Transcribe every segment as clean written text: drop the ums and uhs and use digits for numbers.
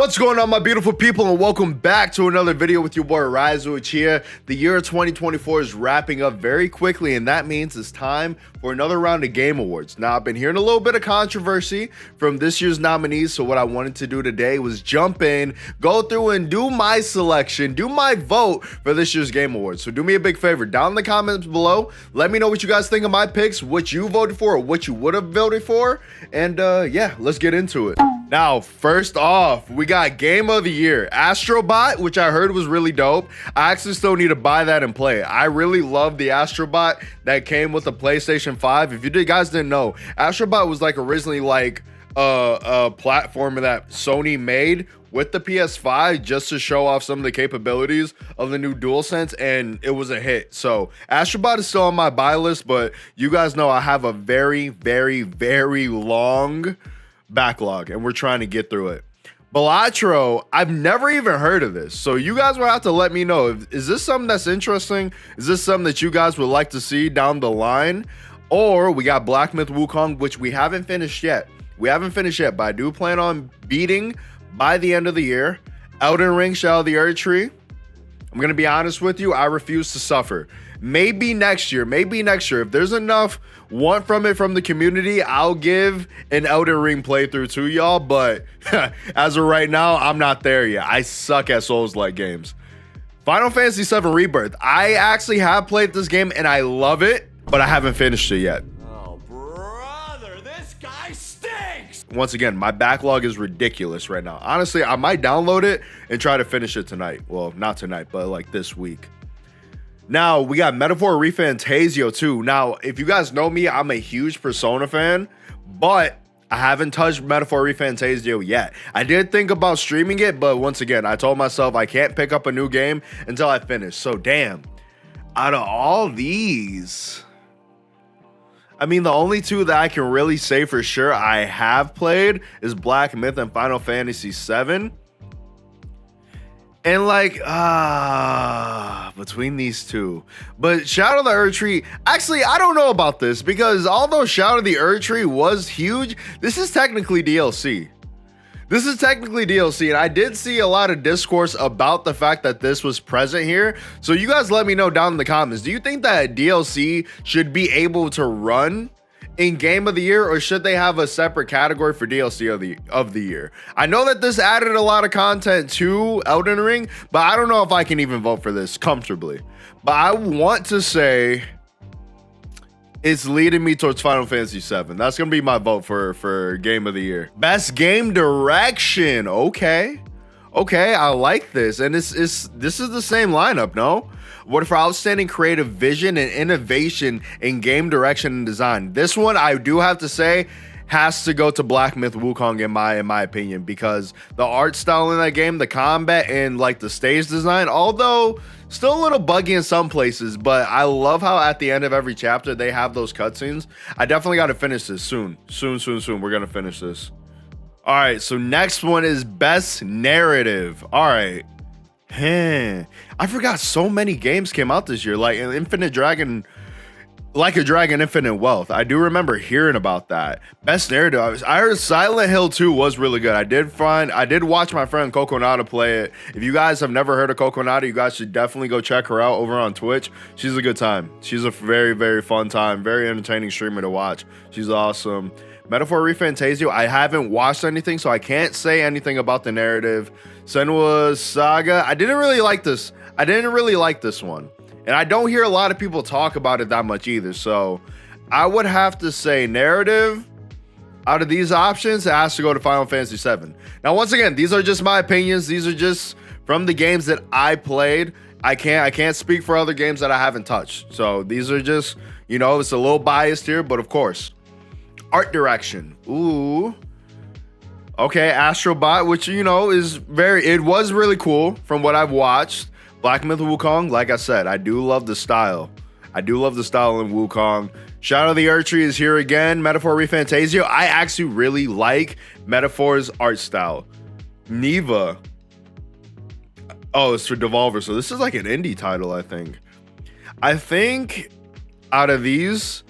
What's going on, my beautiful people, and welcome back to another video with your boy Ryzuich here. The year 2024 is wrapping up very quickly, and that means it's time for another round of Game Awards. Now, I've been hearing a little bit of controversy from this year's nominees, so what I wanted to do today was jump in, go through and do my selection, do my vote for this year's Game Awards. So do me a big favor, down in the comments below, let me know what you guys think of my picks, what you voted for, or what you would have voted for, and yeah, let's get into it. Now, first off, we got Game of the Year, Astrobot, which I heard was really dope. I actually still need to buy that and play it. I really love the Astrobot that came with the PlayStation 5. If you guys didn't know, Astrobot was like originally like a platform that Sony made with the PS5 just to show off some of the capabilities of the new DualSense, and it was a hit. So Astrobot is still on my buy list, but you guys know I have a very, very, very long backlog and we're trying to get through it. Balatro, I've never even heard of this, so you guys will have to let me know. Is this something that's interesting? Is this something that you guys would like to see down the line? Or we got Black Myth Wukong, which we haven't finished yet. But I do plan on beating by the end of the year. Elden Ring, Shadow of the Earth Tree. I'm gonna be honest with you, I refuse to suffer. Maybe next year. If there's enough want from it from the community, I'll give an Elden Ring playthrough to y'all, but as of right now, I'm not there yet. I suck at Souls-like games. Final Fantasy VII Rebirth. I actually have played this game and I love it, but I haven't finished it yet. Oh, brother, this guy stinks! Once again, my backlog is ridiculous right now. Honestly, I might download it and try to finish it tonight. Well, not tonight, but like this week. Now, we got Metaphor ReFantazio too. Now, if you guys know me, I'm a huge Persona fan, but I haven't touched Metaphor ReFantazio yet. I did think about streaming it, but once again, I told myself I can't pick up a new game until I finish. So, damn. Out of all these, I mean, the only two that I can really say for sure I have played is Black Myth and Final Fantasy VII. And like, between these two. But Shadow of the Earth Tree, actually, I don't know about this, because although Shadow of the Earth Tree was huge, this is technically DLC. And I did see a lot of discourse about the fact that this was present here. So you guys let me know down in the comments. Do you think that DLC should be able to run in Game of the Year, or should they have a separate category for DLC of the year? I know that this added a lot of content to Elden Ring, but I don't know if I can even vote for this comfortably. But I want to say it's leading me towards Final Fantasy VII. That's gonna be my vote for Game of the Year. Best Game Direction. Okay, I like this, and this is the same lineup, no? What for outstanding creative vision and innovation in game direction and design? This one, I do have to say, has to go to Black Myth Wukong in my opinion, because the art style in that game, the combat, and like the stage design, although still a little buggy in some places, but I love how at the end of every chapter they have those cutscenes. I definitely got to finish this soon. We're gonna finish this. All right, so next one is Best Narrative. All right. I forgot so many games came out this year, like Infinite Dragon, Like a Dragon, Infinite Wealth. I do remember hearing about that. Best Narrative, I heard Silent Hill 2 was really good. I did watch my friend Coconata play it. If you guys have never heard of Coconata, you guys should definitely go check her out over on Twitch. She's a good time. She's a very, very fun time, very entertaining streamer to watch. She's awesome. Metaphor ReFantazio, I haven't watched anything, so I can't say anything about the narrative. Senua's Saga, I didn't really like this one. And I don't hear a lot of people talk about it that much either. So I would have to say narrative. Out of these options, it has to go to Final Fantasy VII. Now, once again, these are just my opinions. These are just from the games that I played. I can't speak for other games that I haven't touched. So these are just, you know, it's a little biased here, but of course. Art direction. Ooh. Okay, Astrobot, which, you know, it was really cool from what I've watched. Black Myth Wukong, like I said, I do love the style. in Wukong. Shadow of the Earth Tree is here again. Metaphor ReFantazio, I actually really like Metaphor's art style. Neva. Oh, it's for Devolver, so this is like an indie title, I think. I think out of these,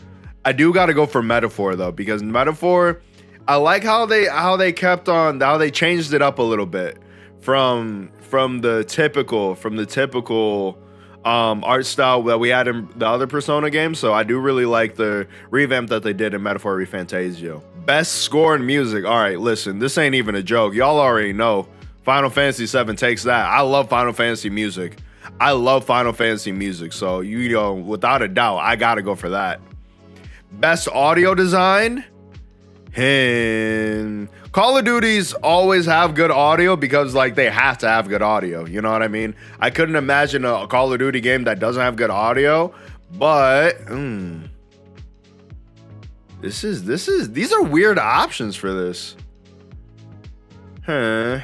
I do got to go for Metaphor, though, because Metaphor, I like how they kept on, how they changed it up a little bit from the typical art style that we had in the other Persona games. So I do really like the revamp that they did in Metaphor ReFantazio. Best score and music. All right, listen, this ain't even a joke. Y'all already know Final Fantasy VII takes that. I love Final Fantasy music. I love Final Fantasy music. So you know, without a doubt, I gotta go for that. Best audio design. And Call of Duties always have good audio because like they have to have good audio. You know what I mean? I couldn't imagine a Call of Duty game that doesn't have good audio. But these are weird options for this. I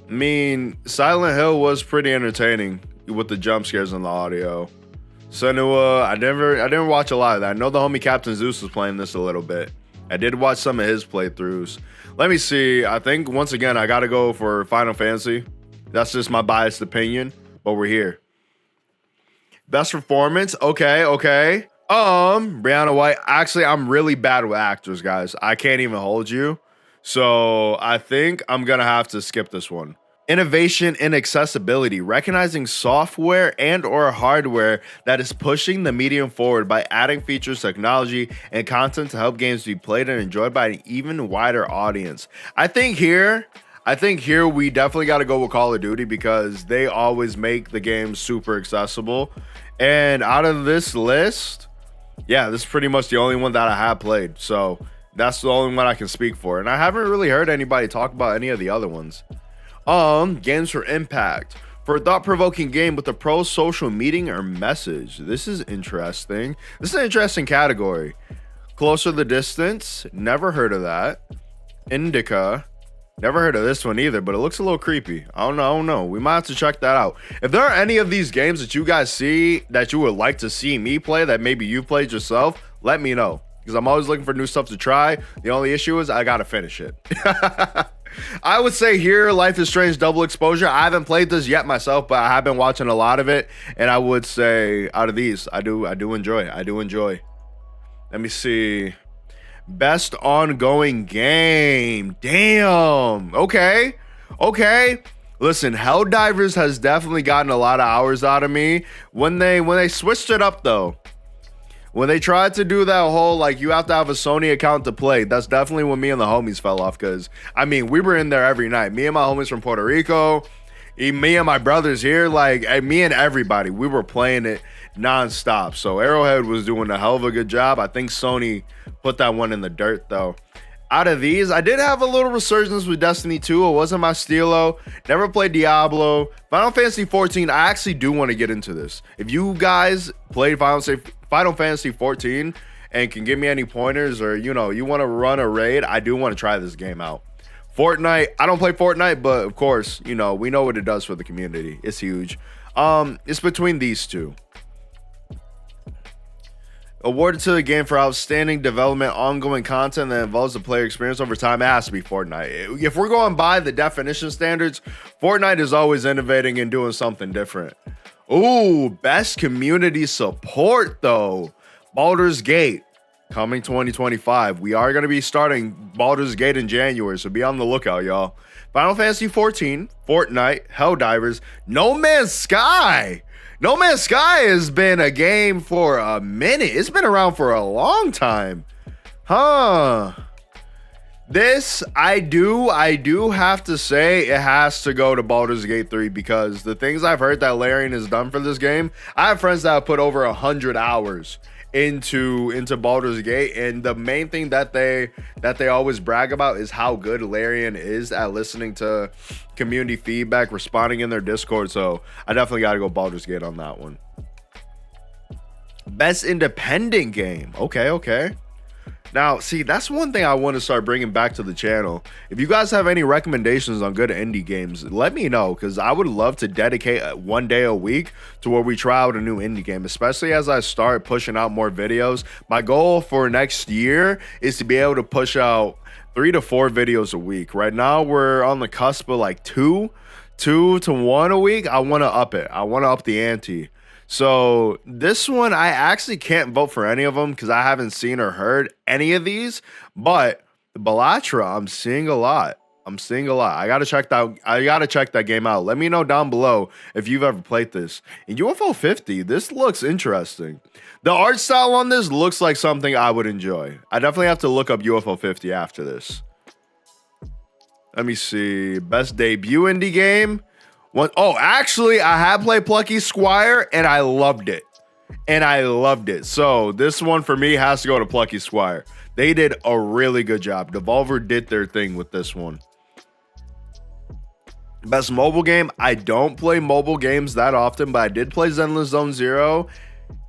mean, Silent Hill was pretty entertaining with the jump scares and the audio. Senua, I didn't watch a lot of that. I know the homie Captain Zeus was playing this a little bit. I did watch some of his playthroughs. Let me see. I think once again I gotta go for Final Fantasy. That's just my biased opinion, but we're here. Best performance. Okay. Brianna White. Actually, I'm really bad with actors, guys. I can't even hold you. So I think I'm gonna have to skip this one. Innovation in accessibility, recognizing software and or hardware that is pushing the medium forward by adding features, technology, and content to help games be played and enjoyed by an even wider audience. I think here we definitely got to go with Call of Duty because they always make the game super accessible. And out of this list, yeah, this is pretty much the only one that I have played. So that's the only one I can speak for. And I haven't really heard anybody talk about any of the other ones. Games for impact. For a thought-provoking game with a pro-social meaning or message. This is interesting. This is an interesting category. Closer the Distance. Never heard of that. Indica. Never heard of this one either, but it looks a little creepy. I don't know. We might have to check that out. If there are any of these games that you guys see that you would like to see me play that maybe you played yourself, let me know. Because I'm always looking for new stuff to try. The only issue is I gotta finish it. I would say here, Life is Strange Double Exposure. I haven't played this yet myself, but I have been watching a lot of it. And I would say out of these, I do enjoy. Let me see. Best ongoing game. Damn. Okay. Listen, Helldivers has definitely gotten a lot of hours out of me. When they switched it up though, when they tried to do that whole, like, you have to have a Sony account to play, that's definitely when me and the homies fell off. Because, I mean, we were in there every night. Me and my homies from Puerto Rico, me and my brothers here, like, me and everybody, we were playing it nonstop. So Arrowhead was doing a hell of a good job. I think Sony put that one in the dirt, though. Out of these, I did have a little resurgence with Destiny 2. It wasn't my stilo. Never played Diablo. Final Fantasy 14, I actually do want to get into this. If you guys played Final Fantasy 14 and can give me any pointers, or you want to run a raid, I do want to try this game out. Fortnite, I don't play Fortnite, but of course, we know what it does for the community. It's huge. It's between these two. Awarded to the game for outstanding development, ongoing content that involves the player experience over time, it has to be Fortnite. If we're going by the definition standards, Fortnite is always innovating and doing something different. Ooh, best community support though. Baldur's Gate, coming 2025. We are going to be starting Baldur's Gate in January, so be on the lookout, y'all. Final Fantasy 14, Fortnite, Helldivers, No Man's Sky. No Man's Sky has been a game for a minute. It's been around for a long time. This, I do have to say it has to go to Baldur's Gate 3 because the things I've heard that Larian has done for this game, I have friends that have put over 100 hours into Baldur's Gate, and the main thing that they always brag about is how good Larian is at listening to community feedback, responding in their Discord. So I definitely got to go Baldur's Gate on that one. Best independent game. Okay. Now, see, that's one thing I want to start bringing back to the channel. If you guys have any recommendations on good indie games, let me know, because I would love to dedicate one day a week to where we try out a new indie game, especially as I start pushing out more videos. My goal for next year is to be able to push out 3 to 4 videos a week. Right now, we're on the cusp of like 2 to 1 a week. I want to up it. I want to up the ante. So this one, I actually can't vote for any of them because I haven't seen or heard any of these. But Bellatra, I'm seeing a lot. I'm seeing a lot. I gotta check that. I gotta check that game out. Let me know down below if you've ever played this. In UFO 50, this looks interesting. The art style on this looks like something I would enjoy. I definitely have to look up UFO 50 after this. Let me see. Best debut indie game. Oh, actually, I have played Plucky Squire and I loved it. So this one for me has to go to Plucky Squire. They did a really good job. Devolver did their thing with this one. Best mobile game. I don't play mobile games that often, but I did play Zenless Zone Zero.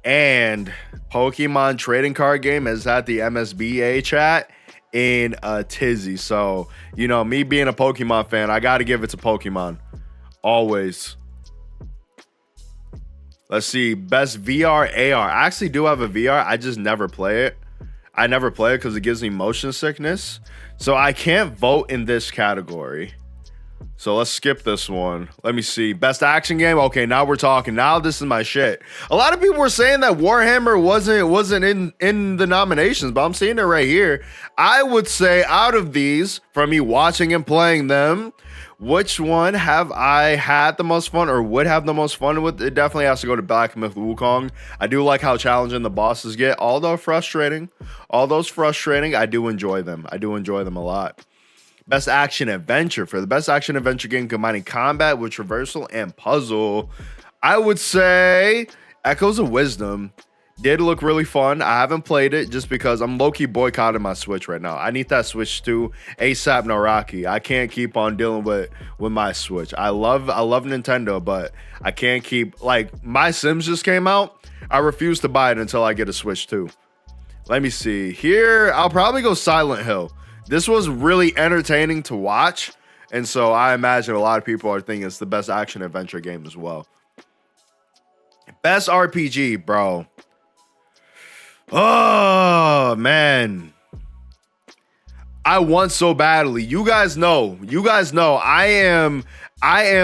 And Pokemon trading card game has had the MSBA chat in a tizzy. So, you know, me being a Pokemon fan, I got to give it to Pokemon. Always. Let's see. Best VR AR. I actually do have a VR. I just never play it. I never play it because it gives me motion sickness. So I can't vote in this category. So let's skip this one. Let me see. Best action game. Okay, now we're talking. Now this is my shit. A lot of people were saying that Warhammer wasn't in the nominations, but I'm seeing it right here. I would say out of these, from me watching and playing them, which one have I had the most fun or would have the most fun with? It definitely has to go to Black Myth Wukong. I do like how challenging the bosses get. Although frustrating, I do enjoy them. I do enjoy them a lot. Best action adventure. For the best action adventure game combining combat with traversal and puzzle, I would say Echoes of Wisdom did look really fun. I haven't played it just because I'm low-key boycotting my Switch right now. I need that Switch to ASAP Naraki. I can't keep on dealing with my Switch. I love Nintendo, but I can't keep, like, my Sims just came out. I refuse to buy it until I get a Switch too. Let me see. Here, I'll probably go Silent Hill. This was really entertaining to watch, and so I imagine a lot of people are thinking it's the best action adventure game as well. Best RPG, bro. Oh, man. I want so badly. You guys know. I am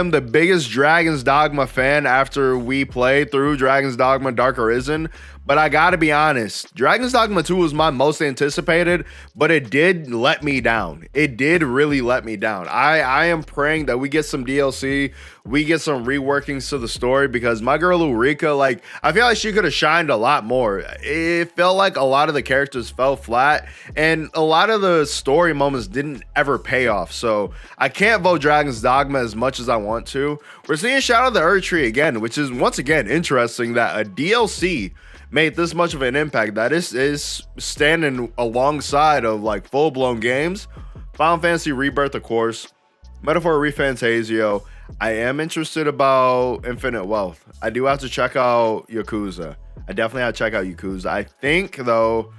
the biggest Dragon's Dogma fan after we played through Dragon's Dogma Dark Arisen. But I gotta be honest, Dragon's Dogma 2 was my most anticipated, but it did let me down. It did really let me down. I am praying that we get some DLC, we get some reworkings to the story, because my girl Ulrika, like, I feel like she could have shined a lot more. It felt like a lot of the characters fell flat, and a lot of the story moments didn't ever pay off. So I can't vote Dragon's Dogma as much as I want to. We're seeing Shadow of the Erdtree again, which is once again interesting that a DLC made this much of an impact that is standing alongside of like full-blown games. Final Fantasy Rebirth, of course. Metaphor ReFantasio. I am interested about Infinite Wealth. I do have to check out Yakuza. I definitely have to check out Yakuza. I think though,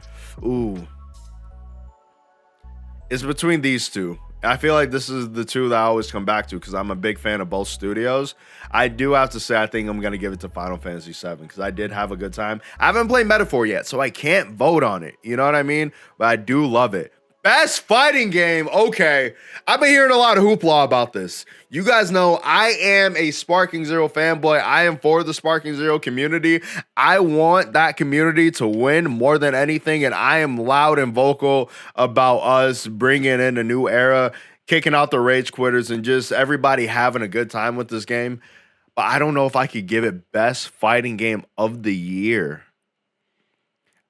it's between these two. I feel like this is the two that I always come back to because I'm a big fan of both studios. I do have to say I think I'm going to give it to Final Fantasy VII because I did have a good time. I haven't played Metaphor yet, so I can't vote on it. You know what I mean? But I do love it. Best fighting game. Okay. I've been hearing a lot of hoopla about this. You guys know I am a Sparking Zero fanboy. I am for the Sparking Zero community. I want that community to win more than anything, and I am loud and vocal about us bringing in a new era, kicking out the rage quitters, and just everybody having a good time with this game. But I don't know if I could give it best fighting game of the year.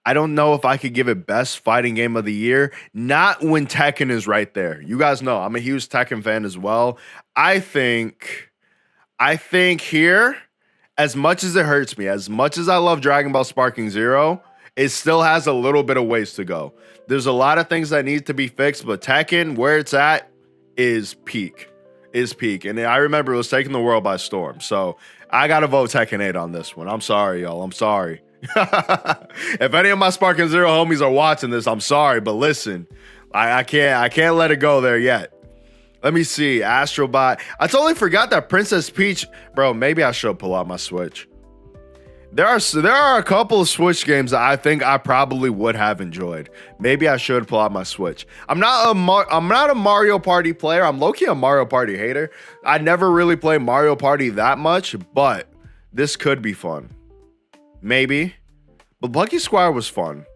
I don't know if I could give it best fighting game of the year. Not when Tekken is right there. You guys know I'm a huge Tekken fan as well. I think here, as much as it hurts me, as much as I love Dragon Ball Sparking Zero, it still has a little bit of ways to go. There's a lot of things that need to be fixed, but Tekken, where it's at, is peak. And I remember it was taking the world by storm. So I gotta vote Tekken 8 on this one. I'm sorry, y'all. I'm sorry. If any of my Sparking Zero homies are watching this, I'm sorry, but listen, I can't let it go there yet. Let me see. Astrobot. I totally forgot that Princess Peach, bro. Maybe I should pull out my Switch. There are a couple of Switch games that I think I probably would have enjoyed. Maybe I should pull out my Switch. I'm not a Mario Party player. I'm low-key a Mario Party hater. I never really play Mario Party that much, but this could be fun. maybe. But Lucky Squire was fun.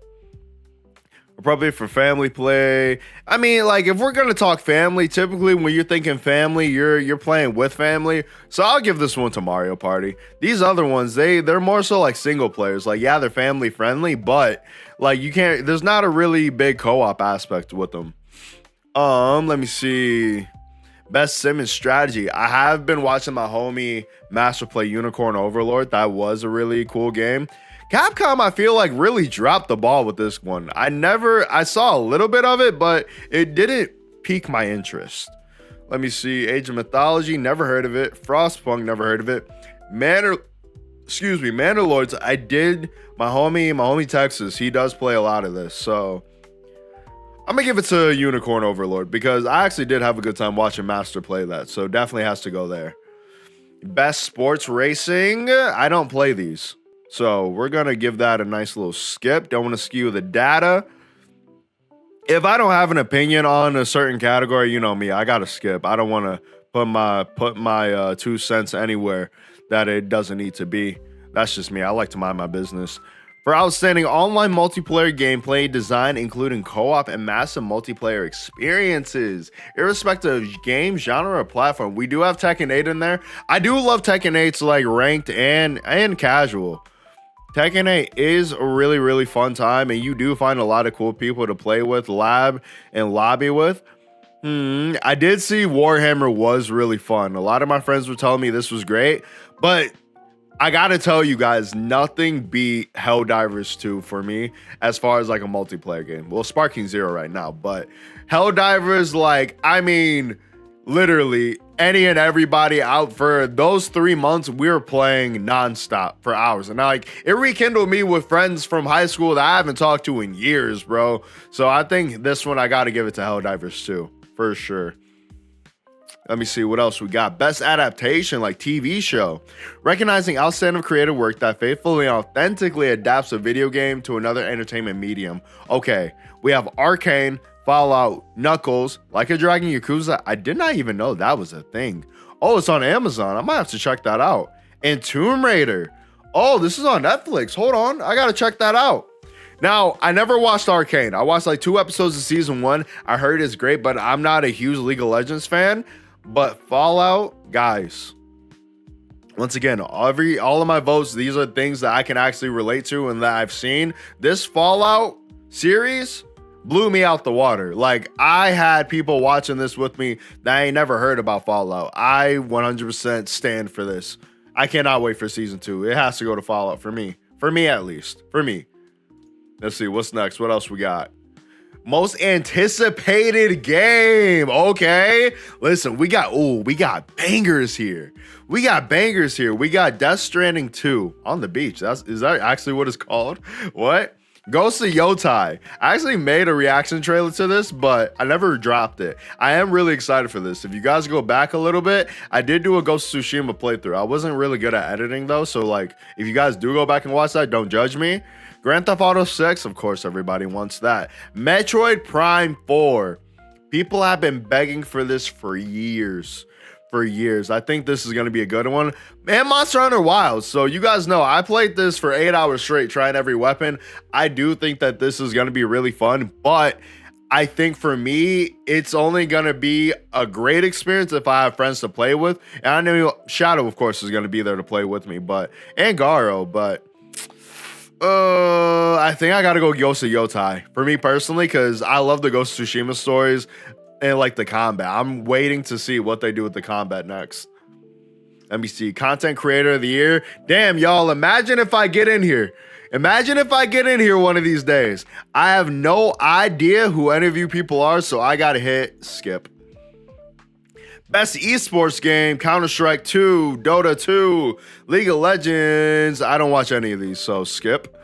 Probably for family play. I mean, like if we're gonna talk family, typically when you're thinking family, you're playing with family. So I'll give this one to Mario Party. These other ones, they're more so like single players. Like yeah, they're family friendly, but like you can't. There's not a really big co-op aspect with them. Let me see. Best sim and strategy. I have been watching my homie Master play Unicorn Overlord. That was a really cool game. Capcom, I feel like, really dropped the ball with this one. I saw a little bit of it, but it didn't pique my interest. Let me see. Age of Mythology, never heard of it. Frostpunk, never heard of it. Mandalords, I did. My homie Texas, he does play a lot of this, so I'm gonna give it to Unicorn Overlord because I actually did have a good time watching Master play that, so definitely has to go there. Best sports racing, I don't play these. So we're going to give that a nice little skip. Don't want to skew the data. If I don't have an opinion on a certain category, you know me, I got to skip. I don't want to put my 2 cents anywhere that it doesn't need to be. That's just me. I like to mind my business. For outstanding online multiplayer gameplay design, including co-op and massive multiplayer experiences, irrespective of game, genre, or platform. We do have Tekken 8 in there. I do love Tekken 8's like ranked and casual. Tekken 8 is a really, really fun time, and you do find a lot of cool people to play with, lab, and lobby with. I did see Warhammer was really fun. A lot of my friends were telling me this was great, but I gotta tell you guys, nothing beat Helldivers 2 for me as far as like a multiplayer game. Well, Sparking Zero right now, but Helldivers, like, I mean, literally any and everybody out for those 3 months, we were playing nonstop for hours. And like it rekindled me with friends from high school that I haven't talked to in years, bro. So I think this one I gotta give it to Helldivers 2 for sure. Let me see what else we got. Best adaptation, like TV show. Recognizing outstanding creative work that faithfully and authentically adapts a video game to another entertainment medium. Okay, we have Arcane, Fallout, Knuckles, Like a Dragon, Yakuza. I did not even know that was a thing. Oh, it's on Amazon. I might have to check that out. And Tomb Raider. Oh, this is on Netflix. Hold on. I got to check that out. Now, I never watched Arcane. I watched like 2 episodes of season 1. I heard it's great, but I'm not a huge League of Legends fan. But Fallout, guys, once again, all of my votes, these are things that I can actually relate to and that I've seen. This Fallout series blew me out the water. Like, I had people watching this with me that I ain't never heard about Fallout. I 100% stand for this. I cannot wait for season 2. It has to go to Fallout for me. For me, at least. For me. Let's see, what's next? What else we got? Most anticipated game. Okay. Listen, we got bangers here. We got Death Stranding 2 on the beach. Is that actually what it's called? What? Ghost of Yotai. I actually made a reaction trailer to this, but I never dropped it. I am really excited for this. If you guys go back a little bit, I did do a Ghost of Tsushima playthrough. I wasn't really good at editing though, so like if you guys do go back and watch that, don't judge me. Grand Theft Auto 6, of course, everybody wants that. Metroid Prime 4. People have been begging for this for years. I think this is going to be a good one. And Monster Hunter Wilds. So you guys know, I played this for 8 hours straight, trying every weapon. I do think that this is going to be really fun, but I think for me, it's only going to be a great experience if I have friends to play with. And I know Shadow, of course, is going to be there to play with me, and Garo, but I think I gotta go Ghost of Yotai for me personally, because I love the Ghost of Tsushima stories and like the combat. I'm waiting to see what they do with the combat next. Let me see. Content Creator of the Year. Damn, y'all, imagine if I get in here. One of these days. I have no idea who any of you people are, so I gotta hit skip. Best esports game, Counter-Strike 2, Dota 2, League of Legends. I don't watch any of these, so skip.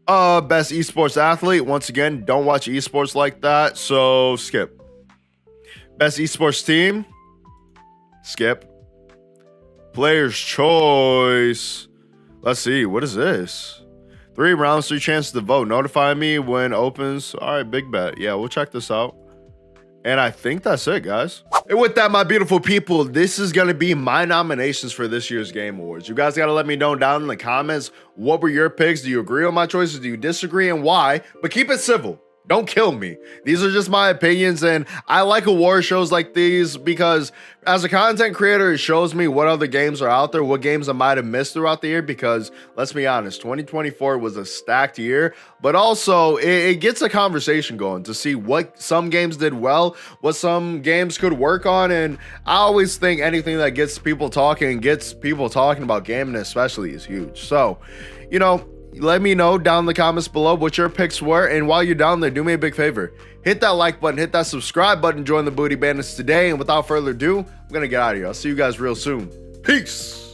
Best esports athlete. Once again, don't watch esports like that, so skip. Best esports team. Skip. Player's choice. Let's see, what is this? 3 rounds, 3 chances to vote. Notify me when opens. All right, big bet. Yeah, we'll check this out. And I think that's it, guys. And with that, my beautiful people, this is going to be my nominations for this year's Game Awards. You guys got to let me know down in the comments, what were your picks? Do you agree with my choices? Do you disagree, and why? But keep it civil. Don't kill me. These are just my opinions, and I like award shows like these because as a content creator, it shows me what other games are out there, what games I might have missed throughout the year, because let's be honest, 2024 was a stacked year, but also it gets a conversation going to see what some games did well, what some games could work on, and I always think anything that gets people talking about gaming especially is huge. So, you know, let me know down in the comments below what your picks were, and while you're down there, do me a big favor. Hit that like button, hit that subscribe button, join the Booty Bandits today, and without further ado, I'm gonna get out of here. I'll see you guys real soon. Peace!